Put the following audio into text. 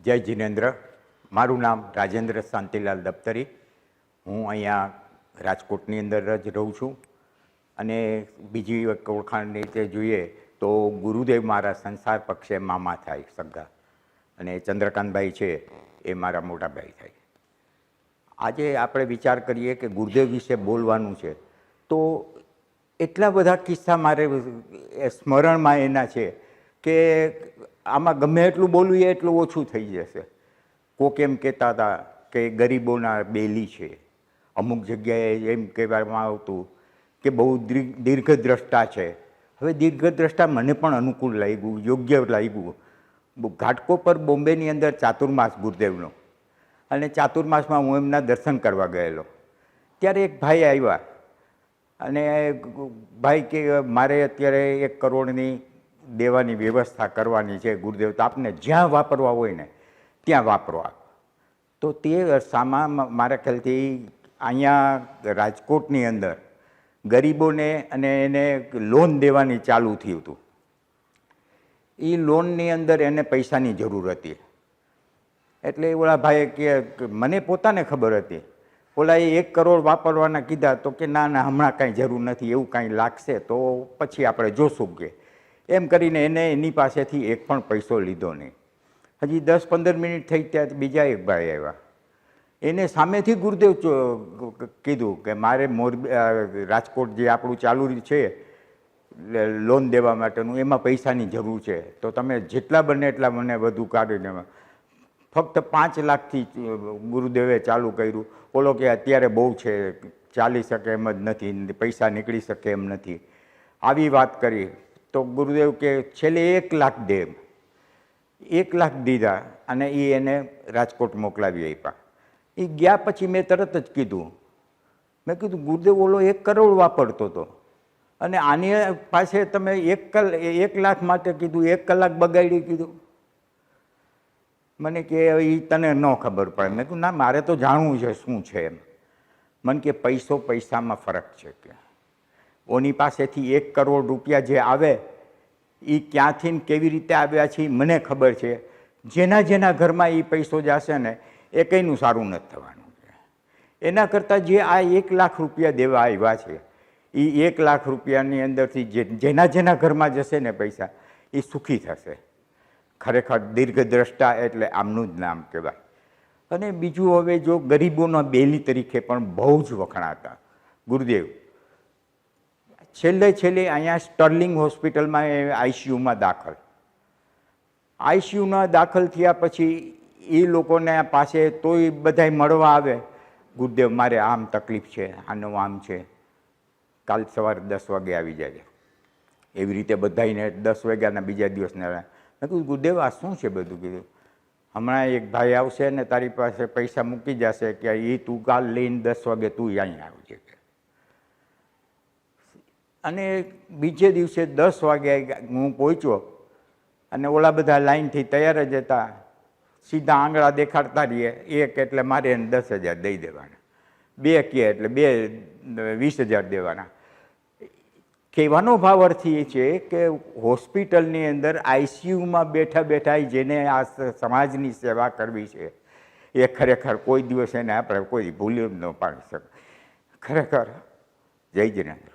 જય જિનેન્દ્ર. મારું નામ રાજેન્દ્ર શાંતિલાલ દફતરી. હું અહીંયા રાજકોટની અંદર જ રહું છું અને બીજી એક ઓળખાણની રીતે જોઈએ તો ગુરુદેવ મારા સંસાર પક્ષે મામા થાય સગા, અને ચંદ્રકાંતભાઈ છે એ મારા મોટા ભાઈ થાય. આજે આપણે વિચાર કરીએ કે ગુરુદેવ વિશે બોલવાનું છે તો એટલા બધા કિસ્સા મારે સ્મરણમાં એના છે કે આમાં ગમે એટલું બોલવું એટલું ઓછું થઈ જશે. કોક એમ કહેતા હતા કે ગરીબોના બેલી છે, અમુક જગ્યાએ એમ કહેવામાં આવતું કે બહુ દીર્ઘદ્રષ્ટા છે. હવે દીર્ઘદ્રષ્ટા મને પણ અનુકૂળ લાગ્યું, યોગ્ય લાગ્યું. ઘાટકોપર બોમ્બેની અંદર ચાતુર્માસ ગુરુદેવનો, અને ચાતુર્માસમાં હું એમના દર્શન કરવા ગયેલો. ત્યારે એક ભાઈ આવ્યા અને ભાઈ કે મારે અત્યારે 1 કરોડની દેવાની વ્યવસ્થા કરવાની છે ગુરુદેવ, તો આપને જ્યાં વાપરવા હોય ને ત્યાં વાપરવા. તો તે અરસામાં મારા ખ્યાલથી અહીંયા રાજકોટની અંદર ગરીબોને અને એને લોન દેવાની ચાલુ થયું હતું. એ લોનની અંદર એને પૈસાની જરૂર હતી. એટલે ઓલા ભાઈએ કે મને પોતાને ખબર હતી, ઓલા એ 1 કરોડ વાપરવાના કીધા તો કે ના ના હમણાં કાંઈ જરૂર નથી, એવું કાંઈ લાગશે તો પછી આપણે જોશું કે એમ કરીને એને એની પાસેથી એક પણ પૈસો લીધો નહીં. હજી 10-15 મિનિટ થઈ ત્યાં બીજા એક ભાઈ આવ્યા. એને સામેથી ગુરુદેવ કીધું કે મારે રાજકોટ જે આપણું ચાલુ છે લોન દેવા માટેનું, એમાં પૈસાની જરૂર છે, તો તમે જેટલા બને એટલા મને વધુ કાઢીને. ફક્ત 5 લાખથી ગુરુદેવે ચાલુ કર્યું. ઓલો કે અત્યારે બહુ છે, ચાલી શકે એમ જ નથી, પૈસા નીકળી શકે એમ નથી. આવી વાત કરી તો ગુરુદેવ કે છેલ્લે 1 લાખ દે. 1 લાખ દીધા અને એ એને રાજકોટ મોકલાવી આપ્યા. એ ગયા પછી મેં તરત જ કીધું, મેં કીધું ગુરુદેવ ઓલો 1 કરોડ વાપરતો હતો અને આની પાસે તમે 1 લાખ માટે કીધું, 1 કલાક બગાડી કીધું. મને કે એ તને ન ખબર પડે. મેં કીધું ના, મારે તો જાણવું છે શું છે એમ. મને કે પૈસામાં ફરક છે કે ઓની પાસેથી 1 કરોડ રૂપિયા જે આવે એ ક્યાંથી ને કેવી રીતે આવ્યા છે મને ખબર છે. જેના ઘરમાં એ પૈસો જશે ને એ કંઈનું સારું નથી થવાનું. એના કરતાં જે આ 1 લાખ રૂપિયા દેવા આવ્યા છે એ 1 લાખ રૂપિયાની અંદરથી જેના ઘરમાં જશે ને પૈસા, એ સુખી થશે. ખરેખર દીર્ઘદ્રષ્ટા એટલે આમનું જ નામ કહેવાય. અને બીજું, હવે જો ગરીબોના બેલી તરીકે પણ બહુ જ વખણાતા ગુરુદેવ. છેલ્લે અહીંયા સ્ટર્લિંગ હોસ્પિટલમાં આઈસીયુમાં દાખલ. આઈસીયુમાં દાખલ થયા પછી એ લોકોને પાસે તોય બધાય મળવા આવે, ગુરુદેવ મારે આમ તકલીફ છે, આનું આમ છે, કાલ સવારે 10 વાગે આવી જાય. એવી રીતે બધાને 10 વાગ્યાના બીજા દિવસને. મેં કીધું ગુરુદેવ આ શું છે બધું? કીધું હમણાં એક ભાઈ આવશે ને તારી પાસે પૈસા મૂકી જશે કે એ તું કાલ લઈને 10 વાગે તું અહીં આવજે. અને બીજે દિવસે 10 વાગે હું પહોંચ્યો અને ઓલા બધા લાઈનથી તૈયાર જ હતા. સીધા આંગળા દેખાડતા રહીએ. 1 એટલે મારે એને 10,000 દઈ દેવાના, 2 કહે એટલે 20,000 દેવાના. કહેવાનો ભાવ અર્થ એ છે કે હોસ્પિટલની અંદર આઈસીયુમાં બેઠા જેને આ સમાજની સેવા કરવી છે એ ખરેખર કોઈ દિવસ એને આપણે કોઈ ભૂલી ન પાડી શકે. ખરેખર જય જિનેન્દ્ર.